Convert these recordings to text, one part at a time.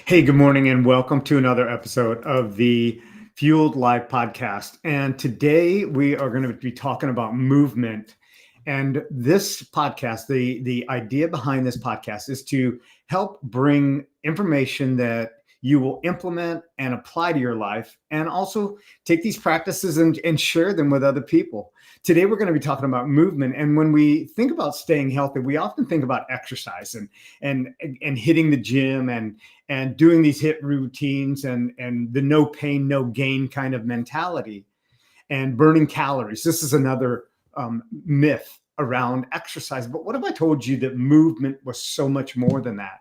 Hey, good morning, and welcome to another episode of the Fueled Live podcast. And today we are going to be talking about movement. And this podcast, the idea behind this podcast is to help bring information that you will implement and apply to your life, and also take these practices and share them with other people. Today, we're going to be talking about movement. And when we think about staying healthy, we often think about exercise and hitting the gym and doing these HIIT routines and the no pain, no gain kind of mentality and burning calories. This is another myth around exercise. But what if I told you that movement was so much more than that?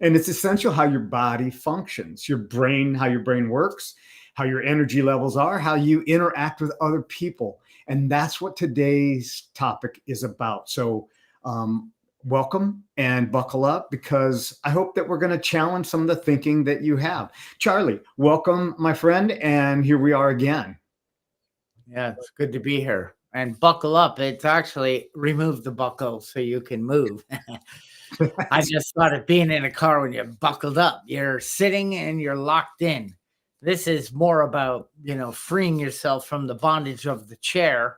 And it's essential how your body functions, your brain, how your brain works, how your energy levels are, how you interact with other people. And that's what today's topic is about. So, welcome and buckle up, because I hope that we're going to challenge some of the thinking that you have. Charlie, welcome, my friend. And here we are again. Yeah, it's good to be here. And buckle up. It's actually remove the buckle so you can move. I just thought of being in a car when you're buckled up. You're sitting and you're locked in. This is more about, freeing yourself from the bondage of the chair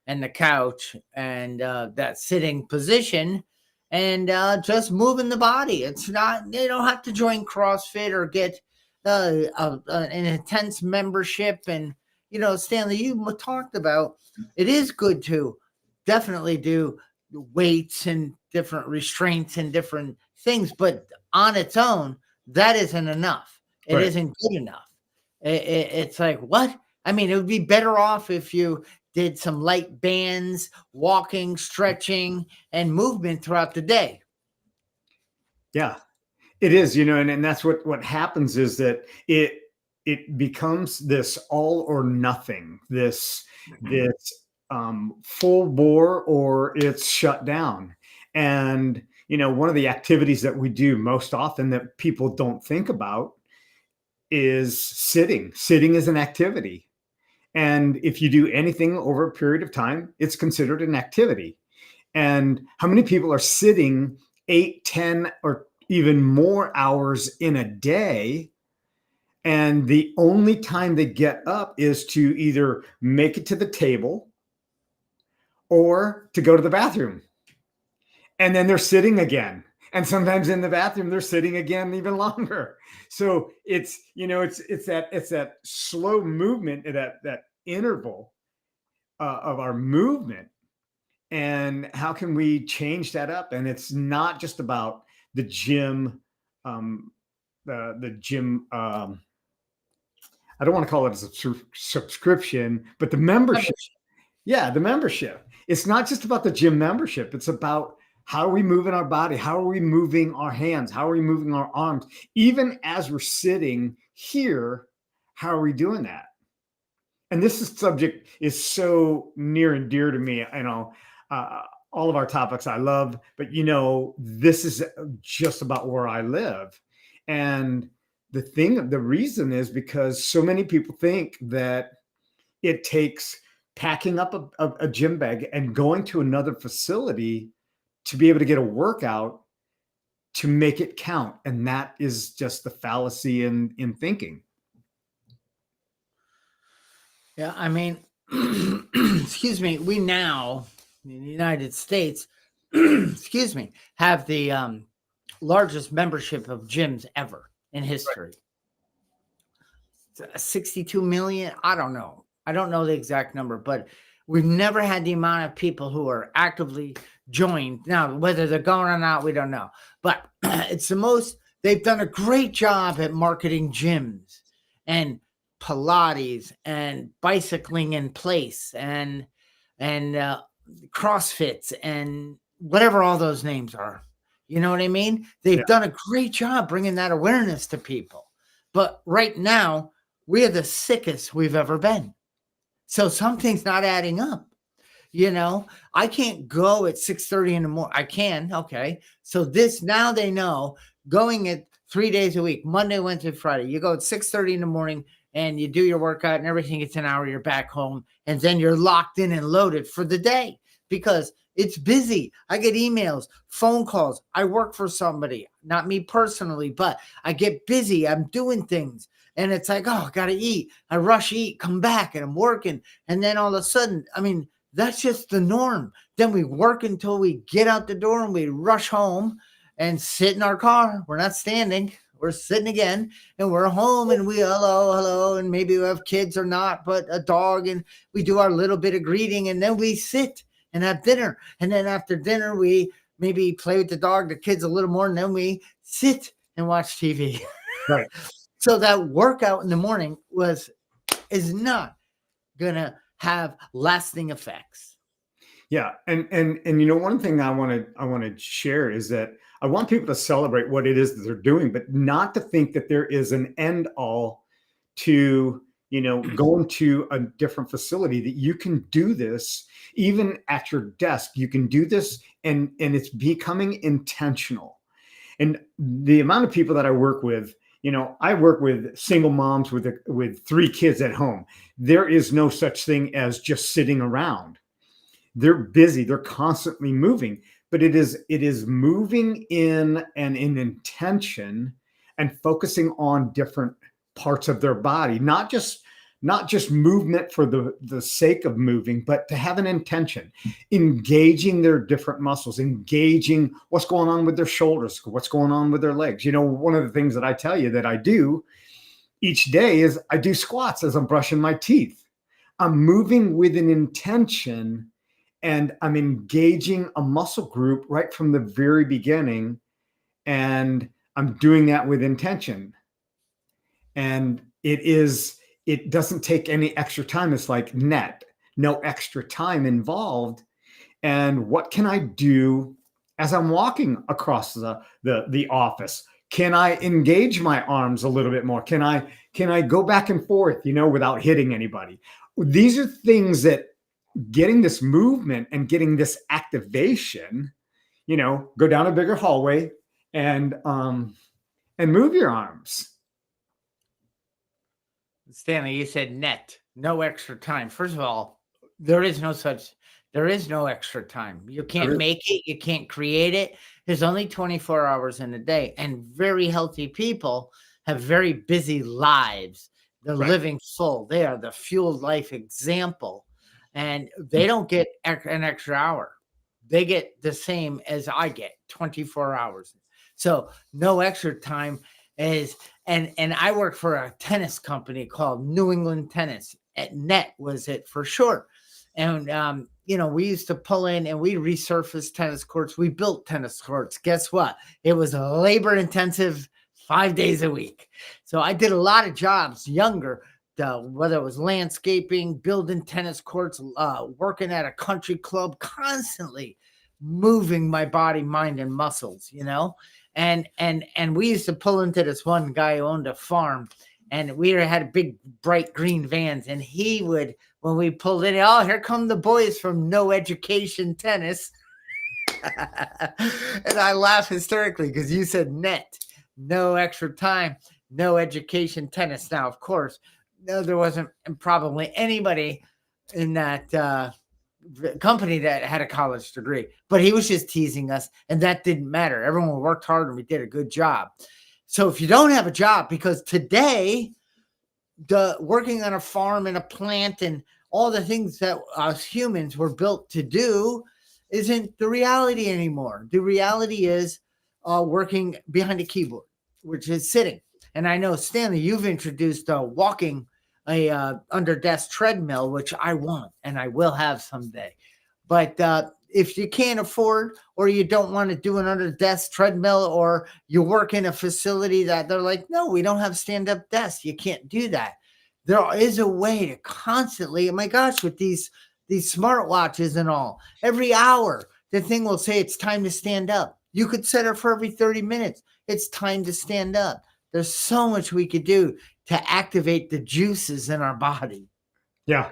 and the couch and that sitting position and just moving the body. It's not, you don't have to join CrossFit or get an intense membership. And, Stanley, you talked about it is good to definitely do weights and different restraints and different things, but on its own, that isn't enough. It Right. isn't good enough. It's like, what? I mean, it would be better off if you did some light bands, walking, stretching, and movement throughout the day. Yeah, it is, and that's what happens is that it becomes this all or nothing, this full bore, or it's shut down. And one of the activities that we do most often that people don't think about is sitting. Sitting is an activity. And if you do anything over a period of time, it's considered an activity. And how many people are sitting 8, 10, or even more hours in a day? And the only time they get up is to either make it to the table or to go to the bathroom. And then they're sitting again. And sometimes in the bathroom, they're sitting again even longer. So it's that slow movement, that interval of our movement. And how can we change that up? And it's not just about the gym, the gym. I don't want to call it a subscription, but the membership. Yeah, the membership. It's not just about the gym membership. It's about how are we moving our body? How are we moving our hands? How are we moving our arms? Even as we're sitting here, how are we doing that? And this subject is so near and dear to me. All of our topics I love, but this is just about where I live. And the reason is because so many people think that it takes packing up a gym bag and going to another facility to be able to get a workout to make it count. And that is just the fallacy in thinking. Yeah, I mean, excuse me, we now in the United States, excuse me, have the largest membership of gyms ever in history. Right. 62 million. I don't know the exact number, but we've never had the amount of people who are actively joined. Now, whether they're going or not, we don't know. But it's the most, they've done a great job at marketing gyms and Pilates and bicycling in place and CrossFits and whatever all those names are. You know what I mean? They've done a great job bringing that awareness to people. But right now, we're the sickest we've ever been. So something's not adding up. I can't go at 6:30 in the morning. I can. Okay. So now they know going at 3 days a week, Monday, Wednesday, Friday, you go at 6:30 in the morning and you do your workout and everything. It's an hour, you're back home, and then you're locked in and loaded for the day because It's busy. I get emails, phone calls. I work for somebody, not me personally, but I get busy. I'm doing things. And it's like, oh, I got to eat. I rush eat, come back, and I'm working. And then all of a sudden, I mean, that's just the norm. Then we work until we get out the door and we rush home and sit in our car. We're not standing. We're sitting again, and we're home, and we hello, and maybe we have kids or not, but a dog, and we do our little bit of greeting, and then we sit and have dinner. And then after dinner, we maybe play with the dog, the kids a little more, and then we sit and watch TV. Right. So that workout in the morning is not gonna have lasting effects. Yeah, and one thing I want to share is that I want people to celebrate what it is that they're doing, but not to think that there is an end all to going to a different facility. That you can do this even at your desk. You can do this, and it's becoming intentional. And the amount of people that I work with, I work with single moms with 3 kids at home. There is no such thing as just sitting around. They're busy, they're constantly moving, but it is moving in intention and focusing on different parts of their body, not just movement for the sake of moving, but to have an intention, engaging their different muscles, engaging what's going on with their shoulders, what's going on with their legs. One of the things that I tell you that I do each day is I do squats as I'm brushing my teeth. I'm moving with an intention, and I'm engaging a muscle group right from the very beginning, and I'm doing that with intention. And it doesn't take any extra time. It's like no extra time involved. And what can I do as I'm walking across the office? Can I engage my arms a little bit more? Can I go back and forth, without hitting anybody? These are things that getting this movement and getting this activation, go down a bigger hallway and move your arms. Stanley, you said no extra time. First of all, there is no extra time. You can't make it. You can't create it. There's only 24 hours in a day, and very healthy people have very busy lives. They're living full. They are the fueled life example, and they don't get an extra hour. They get the same as I get, 24 hours. So no extra time is, and I work for a tennis company called New England Tennis. At Net was it for short. And we used to pull in and we resurfaced tennis courts. We built tennis courts. Guess what? It was a labor intensive 5 days a week. So I did a lot of jobs younger, whether it was landscaping, building tennis courts, working at a country club, constantly moving my body, mind, and muscles, And we used to pull into this one guy who owned a farm, and we had big bright green vans, and he would, when we pulled in, oh, here come the boys from No Education Tennis. And I laugh hysterically because you said no extra time, no education tennis. Now, of course, no, there wasn't probably anybody in that company that had a college degree, but he was just teasing us, and that didn't matter. Everyone worked hard and we did a good job. So if you don't have a job, because today the working on a farm and a plant and all the things that us humans were built to do isn't the reality anymore. The reality is working behind a keyboard, which is sitting. And I know, Stanley, you've introduced walking under desk treadmill, which I want and I will have someday. But if you can't afford, or you don't want to do an under desk treadmill, or you work in a facility that they're like, no, we don't have stand-up desks, you can't do that. There is a way to constantly, oh my gosh, with these smartwatches and all, every hour, the thing will say it's time to stand up. You could set it for every 30 minutes. It's time to stand up. There's so much we could do to activate the juices in our body. Yeah.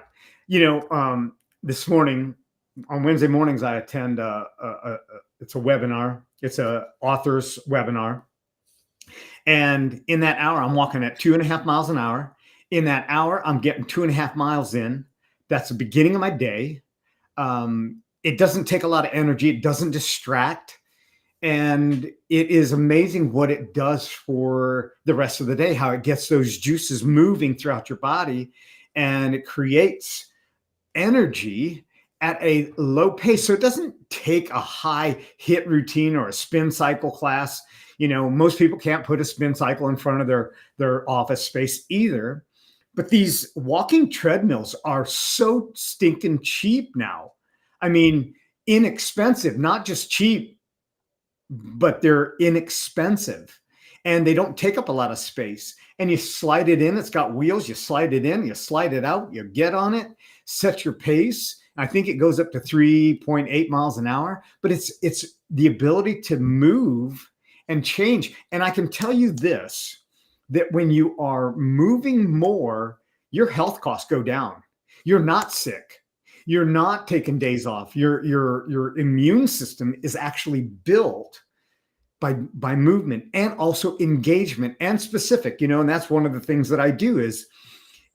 This morning, on Wednesday mornings, I attend it's a webinar. It's a author's webinar. And in that hour, I'm walking at 2.5 miles an hour. In that hour, I'm getting 2.5 miles in. That's the beginning of my day. It doesn't take a lot of energy. It doesn't distract. And it is amazing what it does for the rest of the day, how it gets those juices moving throughout your body, and it creates energy at a low pace. So it doesn't take a high hit routine or a spin cycle class. Most people can't put a spin cycle in front of their office space either. But these walking treadmills are so stinking cheap now. I mean, inexpensive, not just cheap, but they're inexpensive, and they don't take up a lot of space. And you slide it in, it's got wheels, you slide it in, you slide it out, you get on it, set your pace. I think it goes up to 3.8 miles an hour, but it's the ability to move and change. And I can tell you this, that when you are moving more, your health costs go down. You're not sick. You're not taking days off. Your immune system is actually built by movement, and also engagement and specific. And that's one of the things that I do is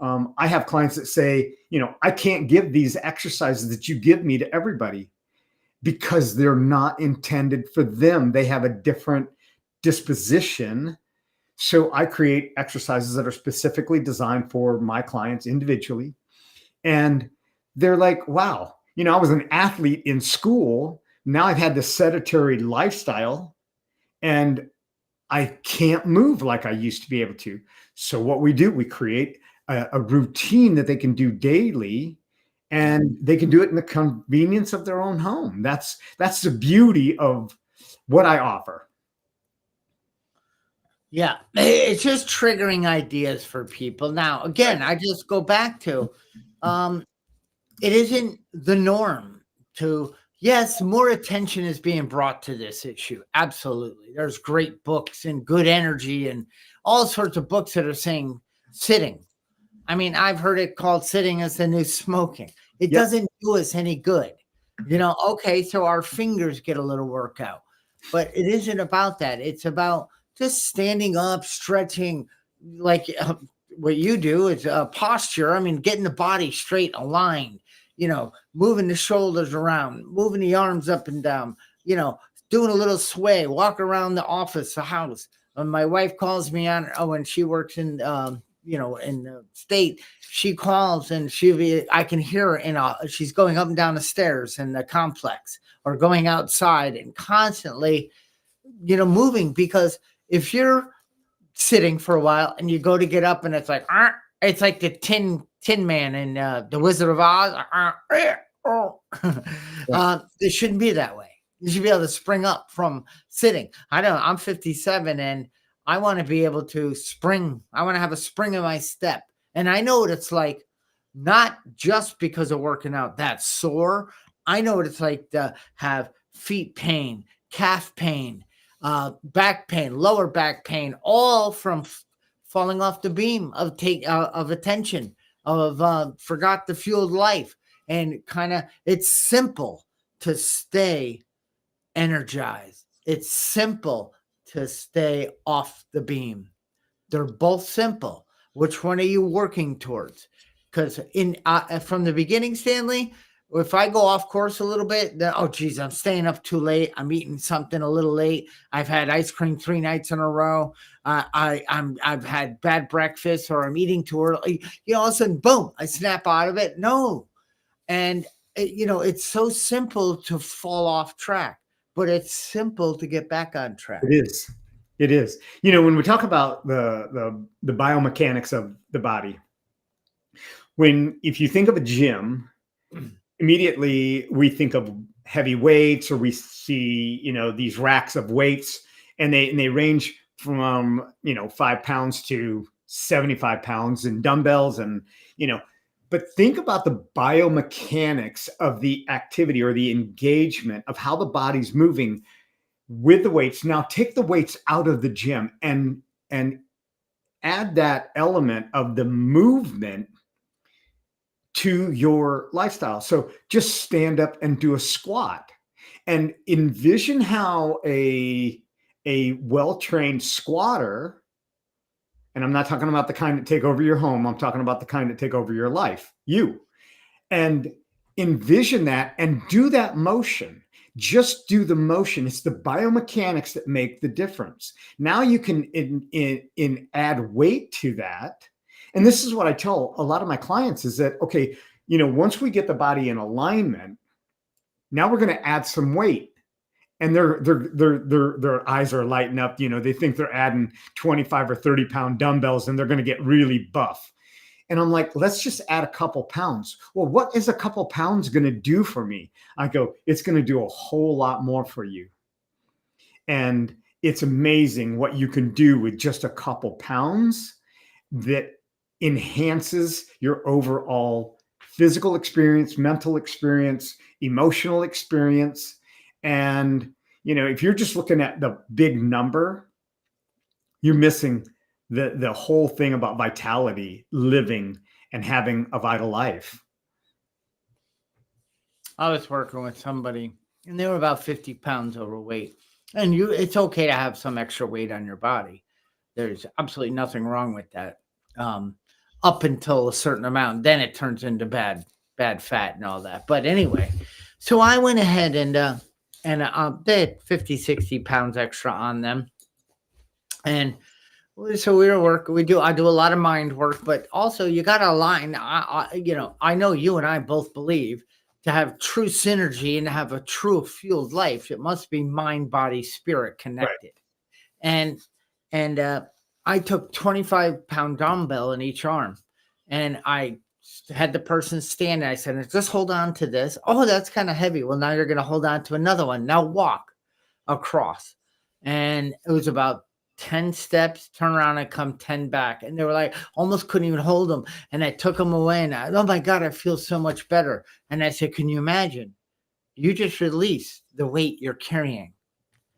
I have clients that say, I can't give these exercises that you give me to everybody because they're not intended for them. They have a different disposition. So I create exercises that are specifically designed for my clients individually. And they're like, wow, I was an athlete in school. Now I've had this sedentary lifestyle and I can't move like I used to be able to. So what we do, we create a routine that they can do daily, and they can do it in the convenience of their own home. That's the beauty of what I offer. Yeah, it's just triggering ideas for people. Now, again, I just go back to it isn't the norm to, yes, more attention is being brought to this issue. Absolutely. There's great books and good energy and all sorts of books that are saying sitting. I mean, I've heard it called sitting as the new smoking. It Yep. doesn't do us any good. Okay, so our fingers get a little workout, but it isn't about that. It's about just standing up, stretching, like what you do is posture. I mean, getting the body straight, aligned, moving the shoulders around, moving the arms up and down, doing a little sway, walk around the office, the house. When my wife calls me on, when she works in, in the state, she calls and I can hear her she's going up and down the stairs in the complex or going outside and constantly, moving. Because if you're sitting for a while and you go to get up and it's like the tin man in the Wizard of Oz. It shouldn't be that way. You should be able to spring up from sitting. I'm 57 and I want to be able to spring. I want to have a spring in my step. And I know what it's like, not just because of working out that sore. I know what it's like to have feet pain, calf pain, back pain, lower back pain, all from falling off the beam of attention, of forgot the fueled life. And it's simple to stay energized. It's simple to stay off the beam. They're both simple. Which one are you working towards? Because from the beginning, Stanley, if I go off course a little bit, then, oh, geez, I'm staying up too late. I'm eating something a little late. I've had ice cream 3 nights in a row. I've had bad breakfast, or I'm eating too early. All of a sudden, boom, I snap out of it. No. And, it's so simple to fall off track, but it's simple to get back on track. It is. It is. When we talk about the biomechanics of the body, if you think of a gym, immediately we think of heavy weights, or we see, these racks of weights, and they range from, 5 pounds to 75 pounds, and dumbbells, and, but think about the biomechanics of the activity or the engagement of how the body's moving with the weights. Now take the weights out of the gym and add that element of the movement to your lifestyle. So just stand up and do a squat, and envision how a well-trained squatter, and I'm not talking about the kind that take over your home, I'm talking about the kind that take over your life, and envision that and do that motion. Just do the motion. It's the biomechanics that make the difference. Now you can add weight to that. And this is what I tell a lot of my clients is that, okay, once we get the body in alignment, now we're going to add some weight. And their eyes are lighting up. They think they're adding 25 or 30 pound dumbbells and they're going to get really buff. And I'm like, let's just add a couple pounds. Well, what is a couple pounds going to do for me? I go, it's going to do a whole lot more for you. And it's amazing what you can do with just a couple pounds that enhances your overall physical experience, mental experience, emotional experience. And, if you're just looking at the big number, you're missing the whole thing about vitality, living, and having a vital life. I was working with somebody and they were about 50 pounds overweight. And it's okay to have some extra weight on your body. There's absolutely nothing wrong with that. Up until a certain amount, then it turns into bad fat and all that. But anyway, so I went ahead and they had 50, 60 pounds extra on them. And so we were working. I do a lot of mind work, but also you got to align. I know you and I both believe to have true synergy and to have a true fueled life, it must be mind, body, spirit connected. Right. And I took 25-pound dumbbell in each arm, and I had the person stand. And I said, "Just hold on to this. Oh, that's kind of heavy. Well, now you're going to hold on to another one. Now walk across." And it was about 10 steps, turn around and come 10 back. And they were like, almost couldn't even hold them. And I took them away and oh my God, I feel so much better. And I said, can you imagine? You just release the weight you're carrying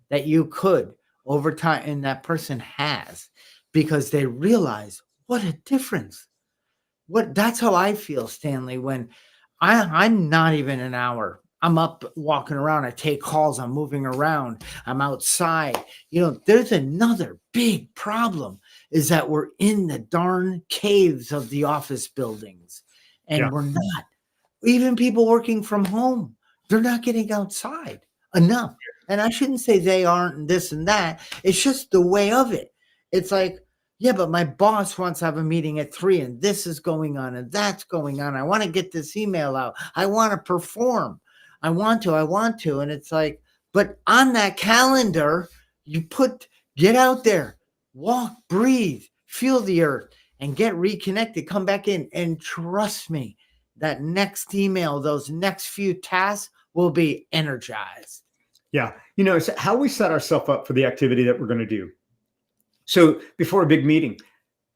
that you could over time. And that person has, because they realize what a difference. That's how I feel, Stanley, when I'm not even an hour. I'm up walking around. I take calls. I'm moving around. I'm outside. There's another big problem is that we're in the darn caves of the office buildings and we're not. Even people working from home, they're not getting outside enough. And I shouldn't say they aren't and this and that. It's just the way of it. It's like, yeah, but my boss wants to have a meeting at 3 and this is going on and that's going on. I want to get this email out. I want to perform. I want to. And it's like, but on that calendar, get out there, walk, breathe, feel the earth and get reconnected, come back in. And trust me, that next email, those next few tasks will be energized. Yeah. It's how we set ourselves up for the activity that we're going to do. So before a big meeting,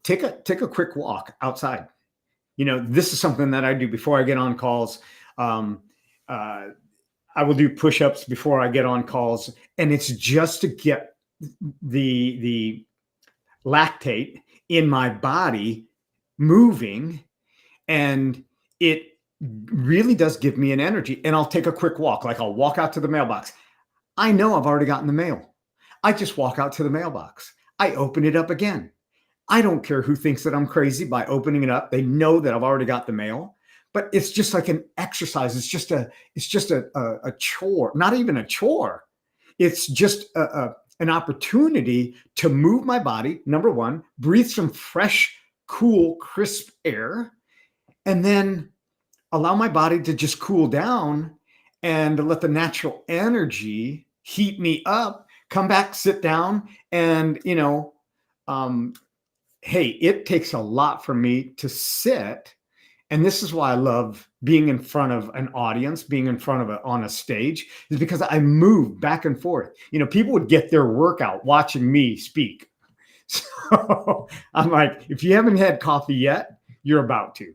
take a quick walk outside. This is something that I do before I get on calls. I will do push-ups before I get on calls, and it's just to get the lactate in my body moving, and it really does give me an energy. And I'll take a quick walk, like I'll walk out to the mailbox. I know I've already gotten the mail. I just walk out to the mailbox. I open it up again. I don't care who thinks that I'm crazy by opening it up. They know that I've already got the mail. But it's just like an exercise. It's just a chore, not even a chore. It's just an opportunity to move my body. Number one, breathe some fresh, cool, crisp air, and then allow my body to just cool down and let the natural energy heat me up, come back, sit down. And, hey, it takes a lot for me to sit. And this is why I love being in front of an audience, being in front of on a stage, is because I move back and forth. People would get their workout watching me speak. So I'm like, if you haven't had coffee yet, you're about to.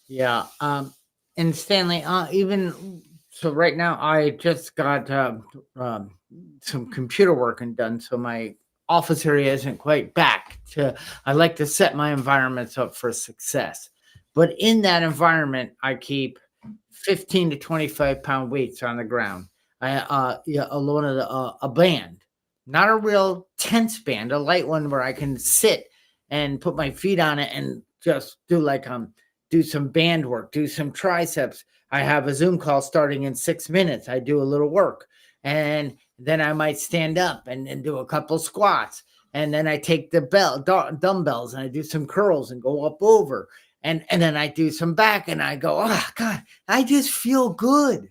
Yeah. And Stanley, even so right now, I just got some computer work done. So my office area isn't quite back to, I like to set my environments up for success. But in that environment, I keep 15 to 25 pound weights on the ground. Alone a band, not a real tense band, a light one where I can sit and put my feet on it and just do like I'm do some band work, do some triceps. I have a Zoom call starting in 6 minutes. I do a little work, and then I might stand up and do a couple squats. And then I take the dumbbells and I do some curls and go up over. And then I do some back and I go, oh God, I just feel good.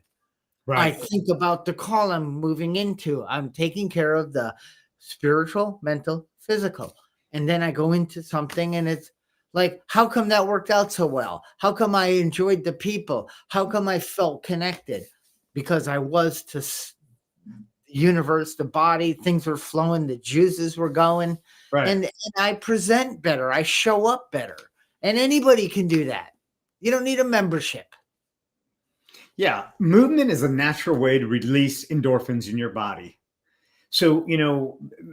I Right. think about the call I'm moving into. I'm taking care of the spiritual, mental, physical. And then I go into something and it's like, how come that worked out so well? How come I enjoyed the people? How come I felt connected? Because I was to the universe, the body, things were flowing, the juices were going, Right. and I present better. I show up better. And anybody can do that. You don't need a membership. Yeah. Movement is a natural way to release endorphins in your body. So,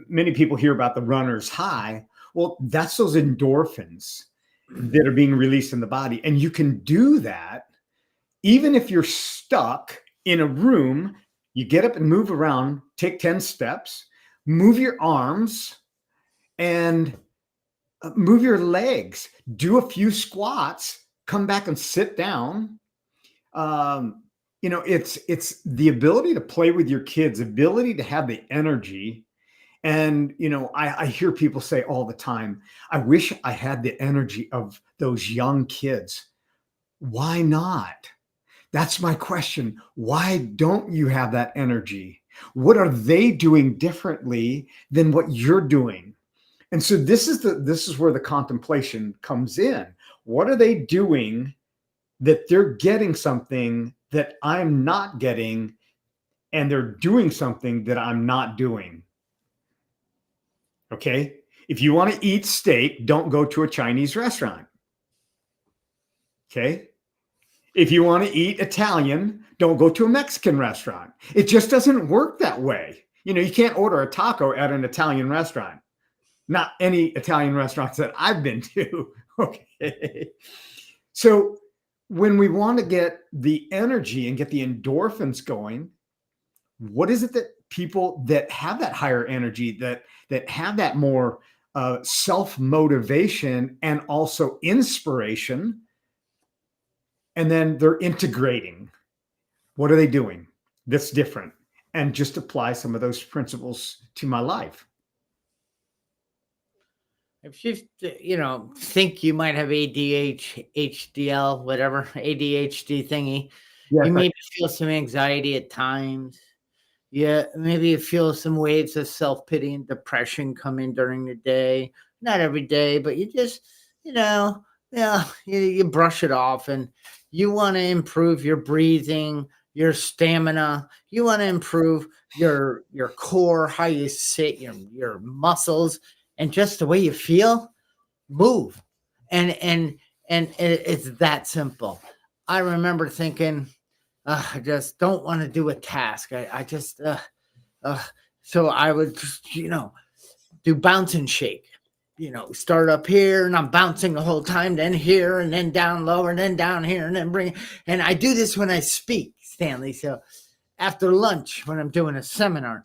many people hear about the runner's high. Well, that's those endorphins that are being released in the body. And you can do that even if you're stuck in a room. You get up and move around, take 10 steps, move your arms, and move your legs, do a few squats, come back and sit down. It's the ability to play with your kids, ability to have the energy. And I hear people say all the time, I wish I had the energy of those young kids. Why not? That's my question. Why don't you have that energy? What are they doing differently than what you're doing? And so this is where the contemplation comes in. What are they doing that they're getting something that I'm not getting, and they're doing something that I'm not doing? Okay. If you want to eat steak, don't go to a Chinese restaurant. Okay. If you want to eat Italian, don't go to a Mexican restaurant. It just doesn't work that way. You can't order a taco at an Italian restaurant. Not any Italian restaurants that I've been to. Okay. So when we want to get the energy and get the endorphins going, what is it that people that have that higher energy, that have that more self-motivation and also inspiration, and then they're integrating? What are they doing that's different? And just apply some of those principles to my life. If think you might have HDL, whatever, ADHD thingy, Yes, you maybe feel some anxiety at times. Yeah, maybe you feel some waves of self-pity and depression come in during the day. Not every day, but you just, you know, yeah, you brush it off and you want to improve your breathing, your stamina. You want to improve your core, how you sit, your muscles, and just the way you feel. Move, and it's that simple. I remember thinking, I just don't want to do a task. I just uh, so I would just, do bounce and shake. Start up here and I'm bouncing the whole time, then here and then down lower and then down here and then bring. And I do this when I speak, Stanley. So after lunch, when I'm doing a seminar,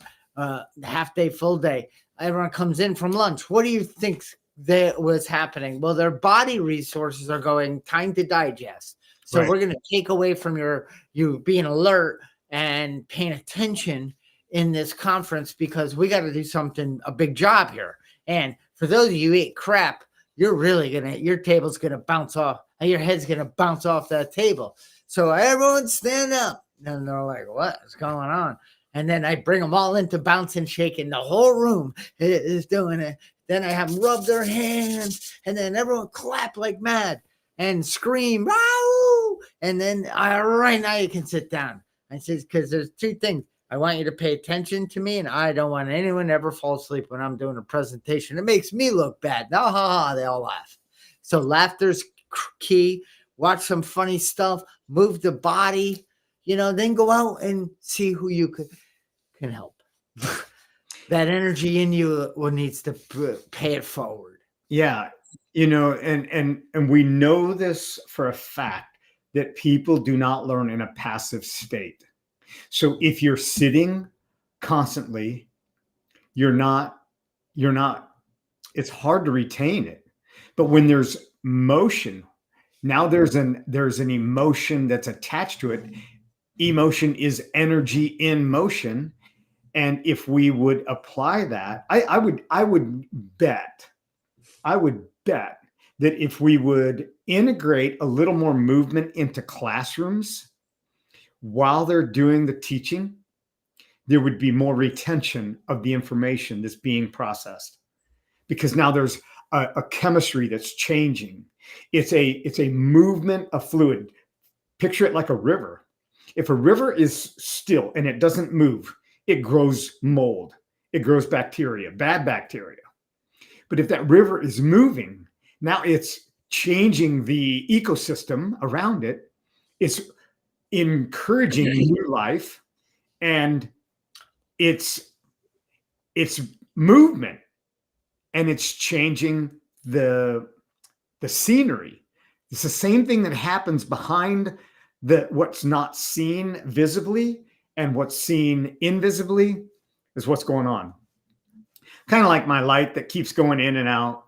half day, full day, everyone comes in from lunch. What do you think that was happening? Well, their body resources are going, time to digest. So right. we're going to take away from you being alert and paying attention in this conference because we got to do something, a big job here. And for those of you who ate crap, your table's going to bounce off, and your head's going to bounce off that table. So everyone stand up. And they're like, what's going on? And then I bring them all into bounce and shake, and the whole room is doing it. Then I have them rub their hands, and then everyone clap like mad and scream, wow! And then, all right, now you can sit down. I said, because there's two things. I want you to pay attention to me, and I don't want anyone to ever fall asleep when I'm doing a presentation. It makes me look bad. No, ha, ha, they all laugh. So laughter's key. Watch some funny stuff. Move the body. Then go out and see who you can help. That energy in you needs to pay it forward. Yeah. And we know this for a fact that people do not learn in a passive state. So if you're sitting constantly, you're not, it's hard to retain it. But when there's motion, Now there's an emotion that's attached to it. Emotion is energy in motion. And if we would apply that, I would bet that if we would integrate a little more movement into classrooms while they're doing the teaching, there would be more retention of the information that's being processed, because now there's a chemistry that's changing. It's a movement of fluid. Picture it like a river. If a river is still and it doesn't move, it grows mold, it grows bacteria, bad bacteria. But if that river is moving, now it's changing the ecosystem around it. It's encouraging new life, and it's movement, and it's changing the scenery. It's the same thing that happens behind what's not seen visibly, and what's seen invisibly is what's going on. Kind of like my light that keeps going in and out.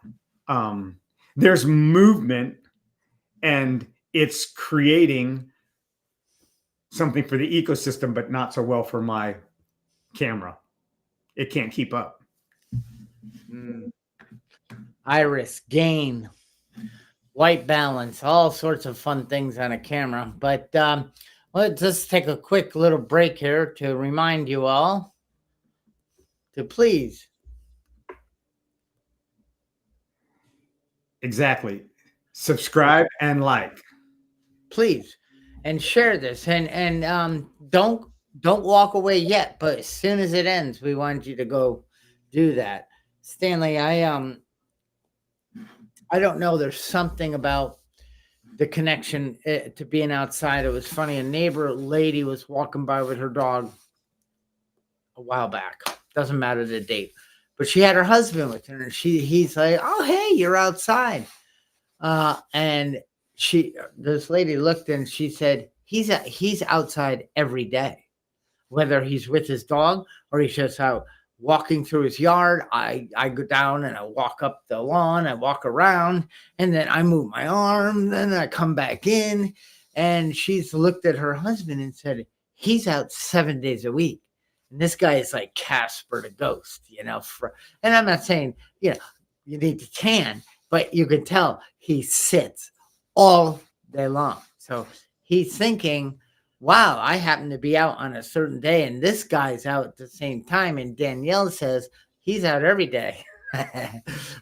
There's movement, and it's creating something for the ecosystem, but not so well for my camera. It can't keep up. Iris, gain, white balance, all sorts of fun things on a camera. But let's just take a quick little break here to remind you all to please. Exactly. Subscribe and like. Please. And share this. And don't walk away yet. But as soon as it ends, we want you to go do that. Stanley, I don't know. There's something about the connection to being outside. It was funny. A neighbor lady was walking by with her dog a while back. Doesn't matter the date. But she had her husband with her. And he's like, oh, hey, you're outside. And this lady looked and she said, he's outside every day, whether he's with his dog or he's just out walking through his yard. I go down and I walk up the lawn, I walk around, and then I move my arm, then I come back in. And she's looked at her husband and said, he's out 7 days a week. And this guy is like Casper the ghost, and I'm not saying, you need to tan, but you can tell he sits all day long. So he's thinking, wow, I happen to be out on a certain day and this guy's out at the same time. And Danielle says he's out every day,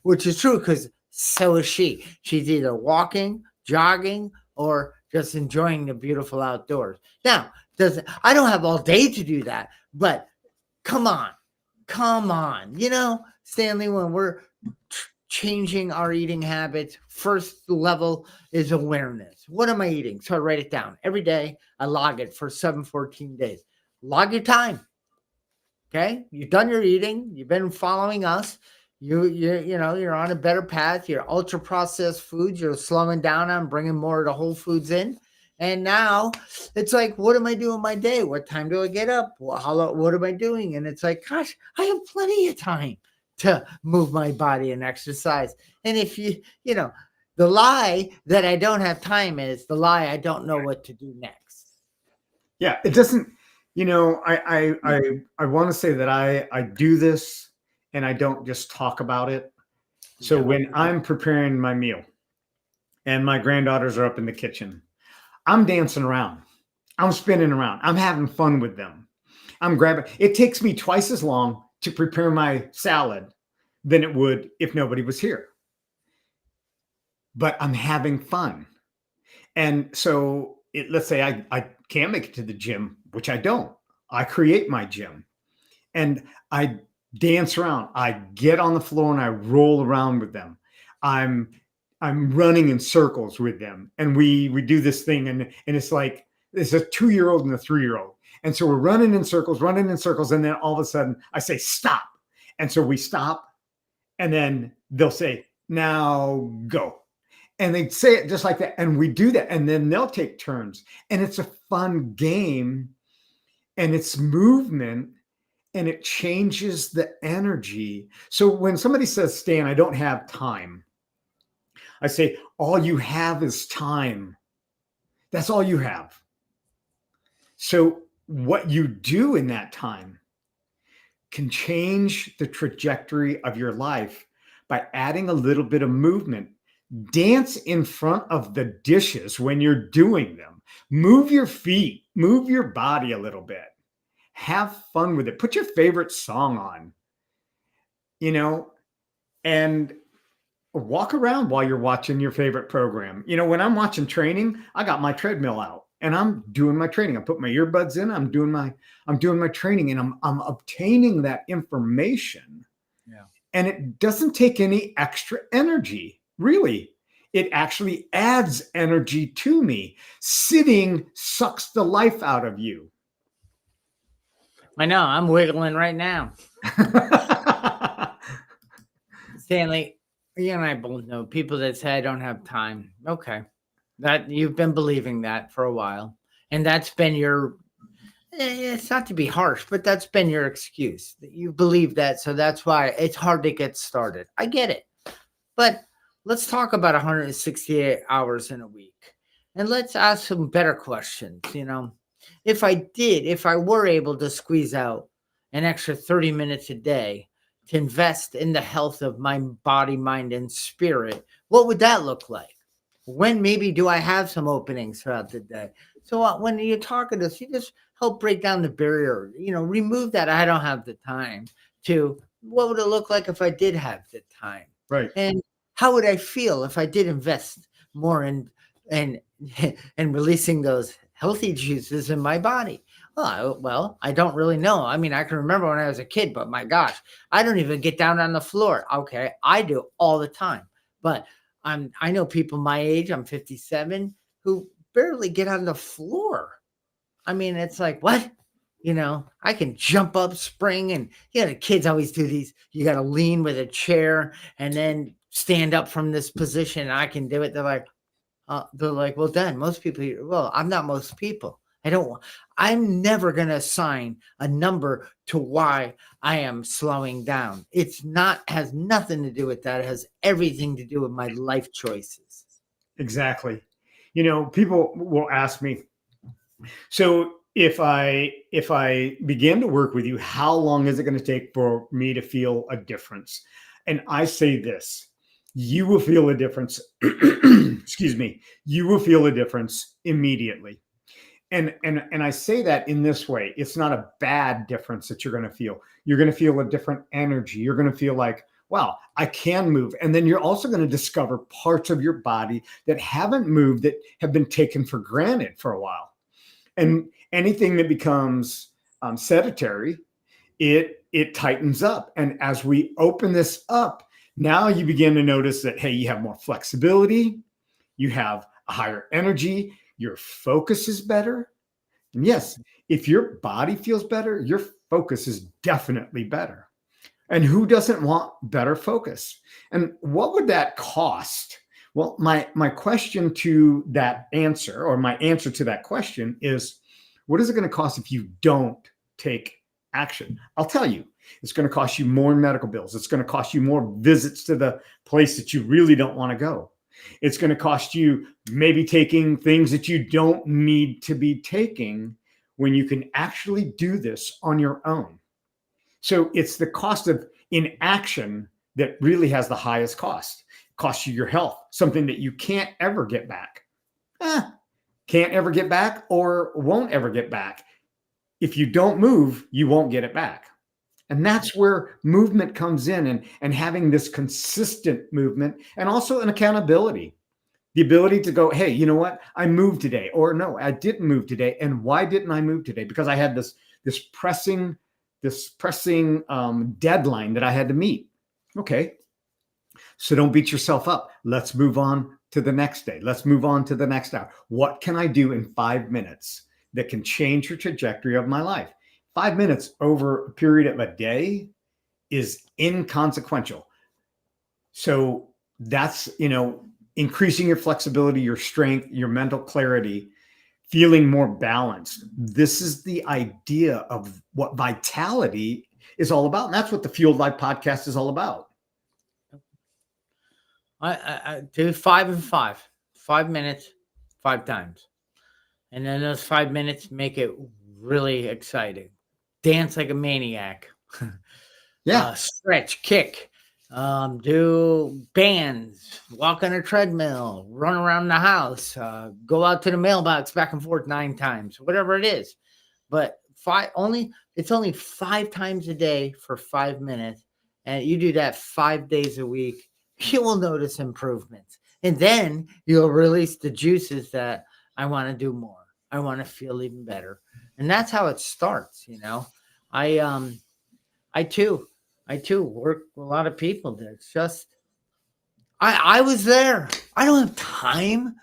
which is true because so is she. She's either walking, jogging, or just enjoying the beautiful outdoors. Now, I don't have all day to do that, but come on. Stanley, when we're changing our eating habits, first level is awareness. What am I eating? So I write it down every day. I log it for 14 days. Log your time. Okay. You've done your eating. You've been following us. You're on a better path. You're ultra processed foods. You're slowing down on bringing more of the whole foods in. And now it's like, what am I doing my day? What time do I get up? What am I doing? And it's like, gosh, I have plenty of time to move my body and exercise. And if the lie that I don't have time is the lie I don't know what to do next. Yeah, it doesn't, I want to say that I do this and I don't just talk about it. So when I'm preparing my meal and my granddaughters are up in the kitchen, I'm dancing around. I'm spinning around. I'm having fun with them. I'm grabbing. It takes me twice as long to prepare my salad than it would if nobody was here. But I'm having fun. And so let's say I can't make it to the gym, which I don't. I create my gym and I dance around. I get on the floor and I roll around with them. I'm running in circles with them. And we do this thing and it's like, it's a 2-year-old and a 3-year-old. And so we're running in circles. And then all of a sudden I say, stop. And so we stop and then they'll say, now go. And they say it just like that. And we do that. And then they'll take turns. And it's a fun game. And it's movement. And it changes the energy. So when somebody says, Stan, I don't have time, I say, all you have is time. That's all you have. So what you do in that time can change the trajectory of your life by adding a little bit of movement. Dance in front of the dishes when you're doing them. Move your feet, move your body a little bit. Have fun with it. Put your favorite song on, you know, and walk around while you're watching your favorite program. When I'm watching training, I got my treadmill out and I'm doing my training. I put my earbuds in, I'm doing my training, and I'm obtaining that information. Yeah. And it doesn't take any extra energy, really. It actually adds energy to me. Sitting sucks the life out of you. I know. I'm wiggling right now. Stanley, you and I both know people that say I don't have time. Okay. That you've been believing that for a while. And that's been your it's not to be harsh, but that's been your excuse. That you believe that, so that's why it's hard to get started. I get it. But let's talk about 168 hours in a week. And let's ask some better questions, If I were able to squeeze out an extra 30 minutes a day to invest in the health of my body, mind, and spirit, what would that look like? When maybe do I have some openings throughout the day? So when you're talking to us, you just help break down the barrier, remove that I don't have the time to what would it look like if I did have the time? Right. And how would I feel if I did invest more in and releasing those healthy juices in my body? Well, I don't really know. I mean, I can remember when I was a kid, but my gosh, I don't even get down on the floor. Okay, I do all the time. But I know people my age, I'm 57, who barely get on the floor. I mean, it's like, what? I can jump up, spring, and the kids always do these. You got to lean with a chair and then stand up from this position. I can do it. They're like, well, Dan, most people. Well, I'm not most people. I'm never going to assign a number to why I am slowing down. Has nothing to do with that. It has everything to do with my life choices. Exactly. People will ask me, so if I begin to work with you, how long is it going to take for me to feel a difference? And I say this, you will feel a difference. Excuse me. You will feel a difference immediately. And I say that in this way. It's not a bad difference that you're going to feel. You're going to feel a different energy. You're going to feel like, wow, I can move. And then you're also going to discover parts of your body that haven't moved, that have been taken for granted for a while. And anything that becomes sedentary, it tightens up. And as we open this up, now you begin to notice that, hey, you have more flexibility, you have a higher energy, your focus is better. And yes, if your body feels better, your focus is definitely better. And who doesn't want better focus? And what would that cost? Well, my question to that answer, or my answer to that question is, what is it going to cost if you don't take action? I'll tell you, it's going to cost you more medical bills. It's going to cost you more visits to the place that you really don't want to go. It's going to cost you maybe taking things that you don't need to be taking when you can actually do this on your own. So it's the cost of inaction that really has the highest cost. It costs you your health, something that you can't ever get back. Can't ever get back, or won't ever get back. If you don't move, you won't get it back. And that's where movement comes in, and having this consistent movement, and also an accountability. The ability to go, hey, you know what? I moved today, or no, I didn't move today. And why didn't I move today? Because I had this pressing deadline that I had to meet. Okay. So don't beat yourself up. Let's move on to the next day. Let's move on to the next hour. What can I do in 5 minutes that can change the trajectory of my life? 5 minutes over a period of a day is inconsequential. So that's, increasing your flexibility, your strength, your mental clarity, feeling more balanced. This is the idea of what vitality is all about. And that's what the Fueled Life podcast is all about. I do 5 and 5, 5 minutes, 5 times. And then those 5 minutes make it really exciting. Dance like a maniac. Yeah. Stretch, kick, do bands, walk on a treadmill, run around the house, go out to the mailbox back and forth 9 times, whatever it is. But it's only 5 times a day for 5 minutes, and you do that 5 days a week, you will notice improvements, and then you'll release the juices that I want to do more. I want to feel even better, and that's how it starts. I I too, I too work with a lot of people that it's just I was there. I don't have time.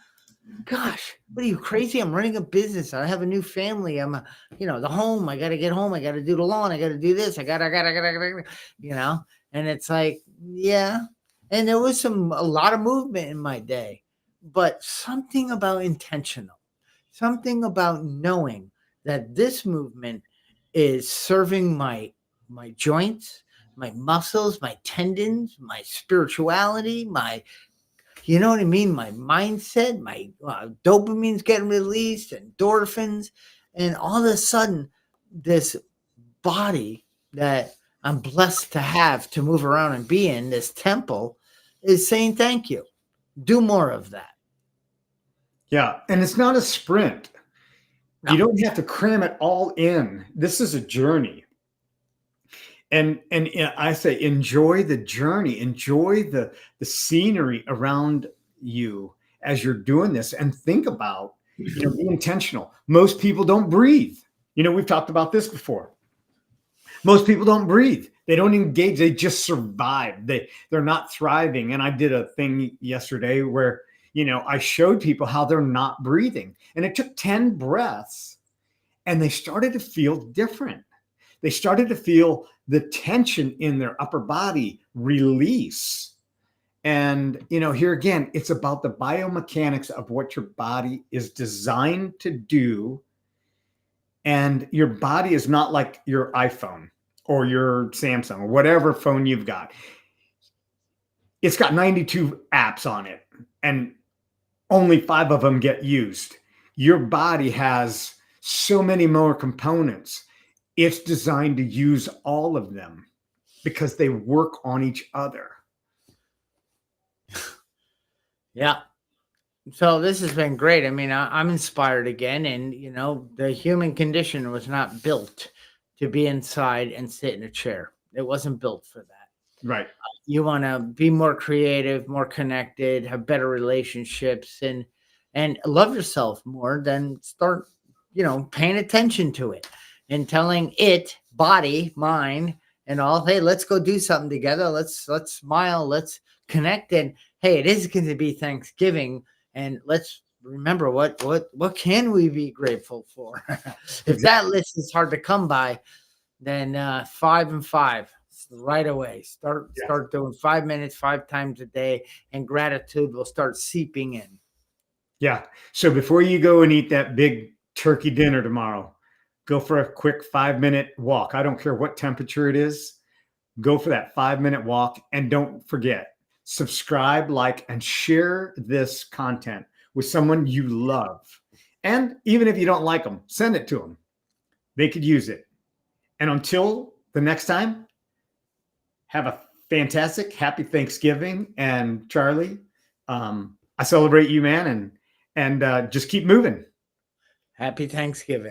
Gosh, what are you crazy? I'm running a business. I have a new family. The home. I got to get home. I got to do the lawn. I got to do this. You know. And it's like, yeah. And there was a lot of movement in my day, but something about intentional, something about knowing that this movement is serving my joints, my muscles, my tendons, my spirituality, you know what I mean? My mindset, my dopamine's getting released, endorphins, and all of a sudden, this body that I'm blessed to have to move around and be in, this temple, is saying thank you. Do more of that. Yeah. And it's not a sprint. You No. don't have to cram it all in. This is a journey. And I say enjoy the journey, enjoy the scenery around you as you're doing this, and think about, be intentional. Most people don't breathe. We've talked about this before. Most people don't breathe. They don't engage. They just survive. They're not thriving. And I did a thing yesterday where, I showed people how they're not breathing. And it took 10 breaths and they started to feel different. They started to feel the tension in their upper body release. And, here again, it's about the biomechanics of what your body is designed to do. And your body is not like your iPhone or your Samsung or whatever phone you've got. It's got 92 apps on it, and only 5 of them get used. Your body has so many more components. It's designed to use all of them because they work on each other. Yeah. So this has been great. I mean, I'm inspired again, and the human condition was not built to be inside and sit in a chair. It wasn't built for that. Right. You want to be more creative, more connected, have better relationships, and love yourself more. Then start, paying attention to it and telling it, body, mind, and all. Hey, let's go do something together. Let's smile. Let's connect. And hey, it is going to be Thanksgiving, and let's remember what can we be grateful for. If that list is hard to come by, then 5 and 5 right away. Start doing 5 minutes 5 times a day, and gratitude will start seeping in. Yeah. So before you go and eat that big turkey dinner tomorrow, go for a quick 5-minute walk. I don't care what temperature it is. Go for that 5-minute walk, and don't forget, subscribe, like, and share this content with someone you love. And even if you don't like them, send it to them. They could use it. And until the next time, have a fantastic, happy Thanksgiving. And Charlie, I celebrate you, man, and just keep moving. Happy Thanksgiving.